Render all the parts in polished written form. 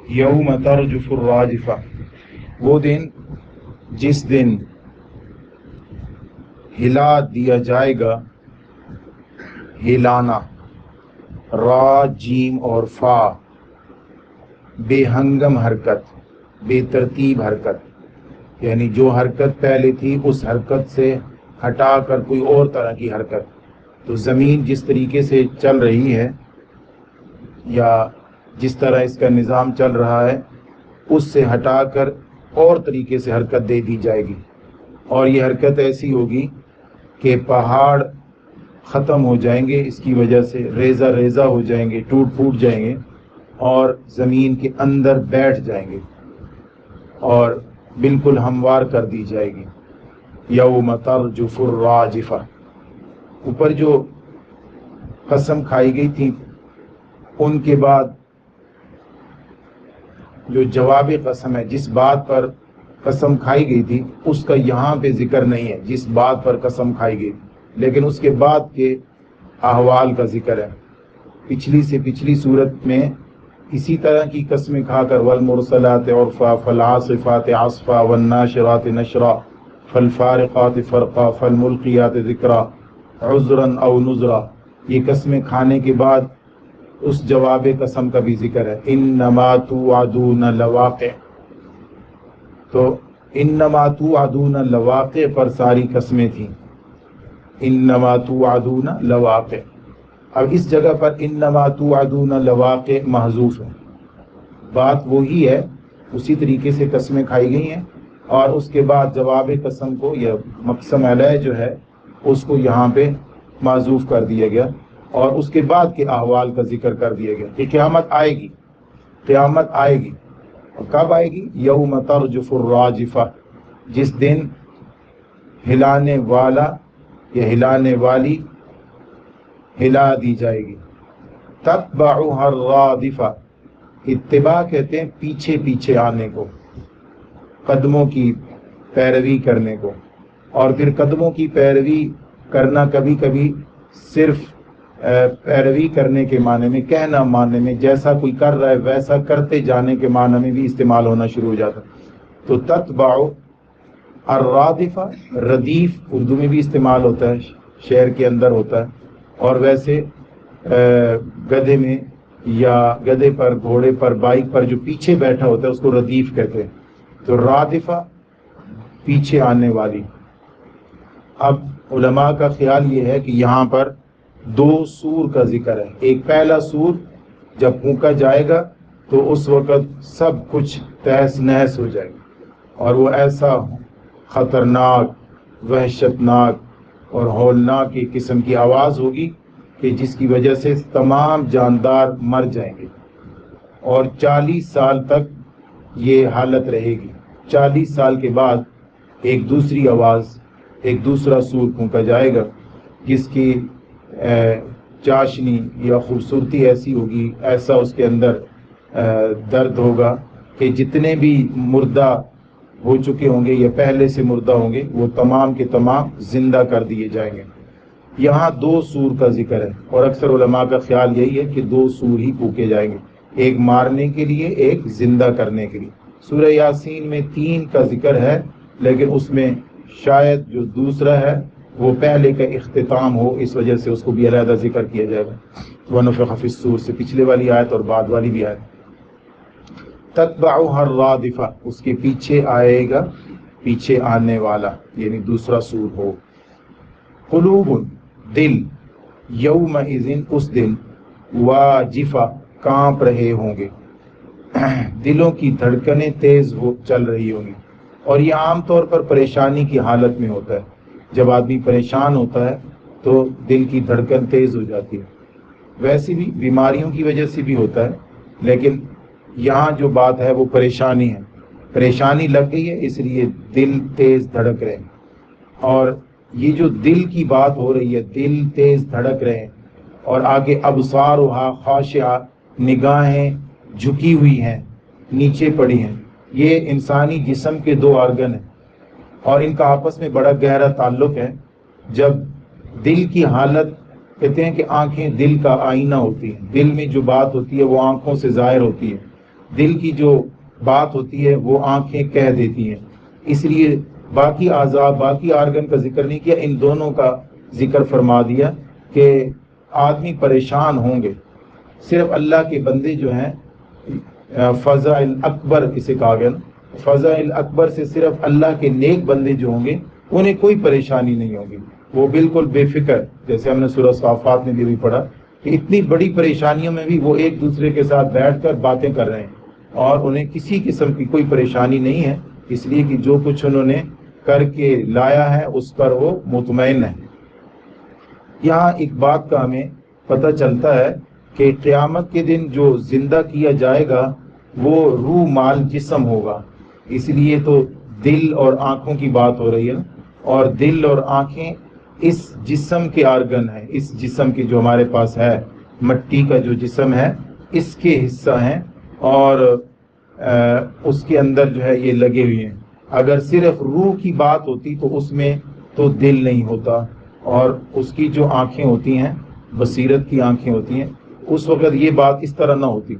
یوم ترجف الراجفہ، وہ دن جس دن ہلا دیا جائے گا، ہلانا، را جیم اور فا، بے ہنگم حرکت، بے ترتیب حرکت، یعنی جو حرکت پہلے تھی اس حرکت سے ہٹا کر کوئی اور طرح کی حرکت۔ تو زمین جس طریقے سے چل رہی ہے یا جس طرح اس کا نظام چل رہا ہے اس سے ہٹا کر اور طریقے سے حرکت دے دی جائے گی، اور یہ حرکت ایسی ہوگی کہ پہاڑ ختم ہو جائیں گے، اس کی وجہ سے ریزہ ریزہ ہو جائیں گے، ٹوٹ پھوٹ جائیں گے اور زمین کے اندر بیٹھ جائیں گے اور بالکل ہموار کر دی جائے گی۔ یوم ترجف الراجفہ، اوپر جو قسم کھائی گئی تھی ان کے بعد جو جواب قسم ہے، جس بات پر قسم کھائی گئی تھی اس کا یہاں پہ ذکر نہیں ہے، جس بات پر قسم کھائی گئی، لیکن اس کے بعد کے احوال کا ذکر ہے۔ پچھلی سے پچھلی صورت میں اسی طرح کی قسمیں کھا کر والمرسلات عرفا فالعاصفات عصفا والناشرات نشرا فالفارقات فرقا فالملقیات ذکرا عذرا او نذرا، یہ قسمیں کھانے کے بعد اس جواب قسم کا بھی ذکر ہے، انما توعدون لواقع۔ تو انما توعدون لواقع پر ساری قسمیں تھیں، انما توعدون لواقع۔ اب اس جگہ پر انما توعدون لواقع محذوف ہے، بات وہی ہے، اسی طریقے سے قسمیں کھائی گئی ہیں، اور اس کے بعد جواب قسم کو یا مقسم علیہ جو ہے اس کو یہاں پہ محذوف کر دیا گیا، اور اس کے بعد کے احوال کا ذکر کر دیا گیا کہ قیامت آئے گی، قیامت آئے گی، اور کب آئے گی؟ یوم ترجف الراجفہ، جس دن ہلانے والا یا ہلانے والی ہلا دی جائے گی۔ تتبعها الرادفہ، اتباع کہتے ہیں پیچھے پیچھے آنے کو، قدموں کی پیروی کرنے کو، اور پھر قدموں کی پیروی کرنا کبھی کبھی صرف پیروی کرنے کے معنی میں، کہنا معنی میں، جیسا کوئی کر رہا ہے ویسا کرتے جانے کے معنی میں بھی استعمال ہونا شروع ہو جاتا ہے۔ تو تتبع الرادفہ، ردیف اردو میں بھی استعمال ہوتا ہے، شعر کے اندر ہوتا ہے، اور ویسے گدھے میں یا گدھے پر، گھوڑے پر، بائک پر جو پیچھے بیٹھا ہوتا ہے اس کو ردیف کہتے ہیں۔ تو رادفہ پیچھے آنے والی۔ اب علماء کا خیال یہ ہے کہ یہاں پر دو سور کا ذکر ہے، ایک پہلا سور جب پھونکا جائے گا تو اس وقت سب کچھ تہس نہس ہو جائے گا، اور وہ ایسا خطرناک، وحشتناک اور ہولناک ایک قسم کی آواز ہوگی کہ جس کی وجہ سے تمام جاندار مر جائیں گے، اور 40 سال تک یہ حالت رہے گی۔ 40 سال کے بعد ایک دوسری آواز، ایک دوسرا سور پھونکا جائے گا جس کی چاشنی یا خوبصورتی ایسی ہوگی، ایسا اس کے اندر درد ہوگا کہ جتنے بھی مردہ ہو چکے ہوں گے یا پہلے سے مردہ ہوں گے وہ تمام کے تمام زندہ کر دیے جائیں گے۔ یہاں دو سور کا ذکر ہے، اور اکثر علماء کا خیال یہی ہے کہ دو سور ہی پھونکے جائیں گے، ایک مارنے کے لیے، ایک زندہ کرنے کے لیے۔ سورہ یاسین میں 3 کا ذکر ہے، لیکن اس میں شاید جو دوسرا ہے وہ پہلے کا اختتام ہو، اس وجہ سے اس کو بھی علیحدہ ذکر کیا جائے گا۔ وَنُفِخَ فِي الصُّورِ سے پچھلے والی آیت اور بعد والی بھی آیت۔ تتبعها الرادفہ، اس کے پیچھے آئے گا، پیچھے آنے والا، یعنی دوسرا سور ہو۔ قلوب، دل، یومئذ، اس دن، واجفہ، کانپ رہے ہوں گے، دلوں کی دھڑکنیں تیز چل رہی ہوں گی، اور یہ عام طور پر پریشانی کی حالت میں ہوتا ہے۔ جب آدمی پریشان ہوتا ہے تو دل کی دھڑکن تیز ہو جاتی ہے، ویسے بھی بیماریوں کی وجہ سے بھی ہوتا ہے، لیکن یہاں جو بات ہے وہ پریشانی ہے، پریشانی لگ گئی ہے اس لیے دل تیز دھڑک رہے ہیں۔ اور یہ جو دل کی بات ہو رہی ہے، دل تیز دھڑک رہے ہیں، اور آگے ابصارها خاشعہ، نگاہیں جھکی ہوئی ہیں، نیچے پڑی ہیں۔ یہ انسانی جسم کے 2 آرگن ہیں اور ان کا آپس میں بڑا گہرا تعلق ہے۔ جب دل کی حالت، کہتے ہیں کہ آنکھیں دل کا آئینہ ہوتی ہیں، دل میں جو بات ہوتی ہے وہ آنکھوں سے ظاہر ہوتی ہے، دل کی جو بات ہوتی ہے وہ آنکھیں کہہ دیتی ہیں، اس لیے باقی اعضاء باقی آرگن کا ذکر نہیں کیا، ان دونوں کا ذکر فرما دیا کہ آدمی پریشان ہوں گے۔ صرف اللہ کے بندے جو ہیں فضا الاکبر اسے کہا گیا نا، فضا الاکبر سے صرف اللہ کے نیک بندے جو ہوں گے انہیں کوئی پریشانی نہیں ہوگی، وہ بالکل بے فکر، جیسے ہم نے سورہ صافات میں بھی پڑھا کہ اتنی بڑی پریشانیوں میں بھی وہ ایک دوسرے کے ساتھ بیٹھ کر باتیں کر رہے ہیں اور انہیں کسی قسم کی کوئی پریشانی نہیں ہے، اس لیے کہ جو کچھ انہوں نے کر کے لایا ہے اس پر وہ مطمئن ہے۔ یہاں ایک بات کا ہمیں پتہ چلتا ہے کہ قیامت کے دن جو زندہ کیا جائے گا وہ روح مال جسم ہوگا، اس لیے تو دل اور آنکھوں کی بات ہو رہی ہے، اور دل اور آنکھیں اس جسم کے آرگن ہیں، اس جسم کے جو ہمارے پاس ہے مٹی کا جو جسم ہے اس کے حصہ ہیں، اور اس کے اندر جو ہے یہ لگے ہوئے ہیں۔ اگر صرف روح کی بات ہوتی تو اس میں تو دل نہیں ہوتا، اور اس کی جو آنکھیں ہوتی ہیں بصیرت کی آنکھیں ہوتی ہیں، اس وقت یہ بات اس طرح نہ ہوتی،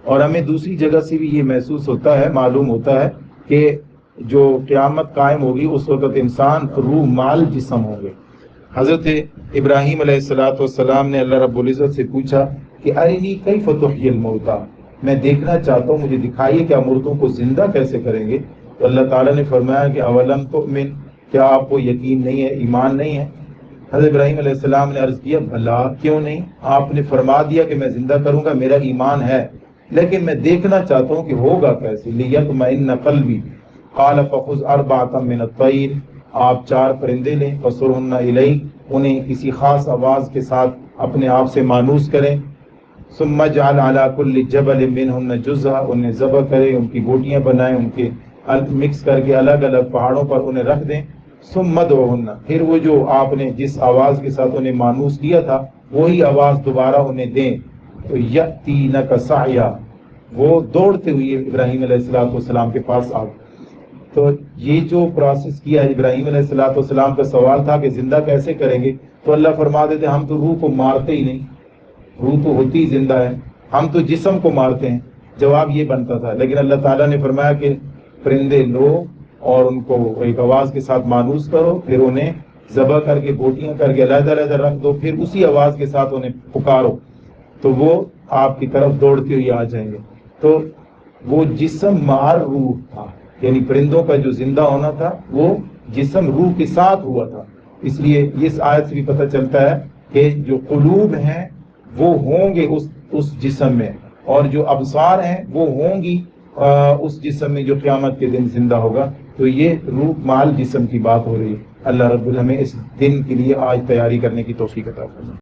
اور ہمیں دوسری جگہ سے بھی یہ محسوس ہوتا ہے، معلوم ہوتا ہے کہ جو قیامت قائم ہوگی اس وقت انسان روح مال جسم ہوں گے۔ حضرت ابراہیم علیہ السلام نے اللہ رب العزت سے پوچھا کہ ارنی کیف تحیی الموتیٰ، میں دیکھنا چاہتا ہوں، مجھے دکھائیے کہ مردوں کو زندہ کیسے کریں گے۔ تو اللہ تعالیٰ نے فرمایا کہ اولم تؤمن، کیا آپ کو یقین نہیں ہے، ایمان نہیں ہے؟ حضرت ابراہیم علیہ السلام نے عرض کیا بھلا کیوں نہیں، آپ نے فرما دیا کہ میں زندہ کروں گا، میرا ایمان ہے، لیکن میں دیکھنا چاہتا ہوں کہ ہوگا کیسے۔ لیطمئن قلبی قال فخذ اربعۃ من الطیر، آپ 4 پرندے لیں، فصرهن الیک، انہیں کسی خاص آواز کے ساتھ اپنے آپ سے مانوس کریں، ثم اجعل علی کل جبل منهن جزءا، انہیں ذبح کریں، ان کی بوٹیاں بنائیں، ان کے مکس کر کے الگ الگ پہاڑوں پر انہیں رکھ دیں، ثم ادعوہن، پھر وہ جو آپ نے جس آواز کے ساتھ انہیں مانوس کیا تھا وہی آواز دوبارہ انہیں دیں، تو یأتینک سعیا، وہ دوڑتے ہوئے ابراہیم علیہ السلام کے پاس آ گئے۔ تو یہ جو پروسیس کیا ہے، ابراہیم علیہ السلام کا سوال تھا کہ زندہ کیسے کریں گے، تو اللہ فرما دیتے ہم تو روح کو مارتے ہی نہیں، روح تو ہوتی ہی زندہ ہے، ہم تو جسم کو مارتے ہیں۔ جواب یہ بنتا تھا، لیکن اللہ تعالیٰ نے فرمایا کہ پرندے لو اور ان کو ایک آواز کے ساتھ مانوس کرو، پھر انہیں ذبح کر کے بوٹیاں کر کے علیحدہ علیحدہ رکھ دو، پھر اسی آواز کے ساتھ انہیں پکارو تو وہ آپ کی طرف دوڑتے ہوئے آ جائیں گے۔ تو وہ جسم مار روح تھا، یعنی پرندوں کا جو زندہ ہونا تھا وہ جسم روح کے ساتھ ہوا تھا۔ اس لیے اس آیت سے بھی پتہ چلتا ہے کہ جو قلوب ہیں وہ ہوں گے اس جسم میں، اور جو ابصار ہیں وہ ہوں گی اس جسم میں جو قیامت کے دن زندہ ہوگا۔ تو یہ روح مال جسم کی بات ہو رہی ہے۔ اللہ رب العالمین اس دن کے لیے آج تیاری کرنے کی توفیق عطا فرمائے۔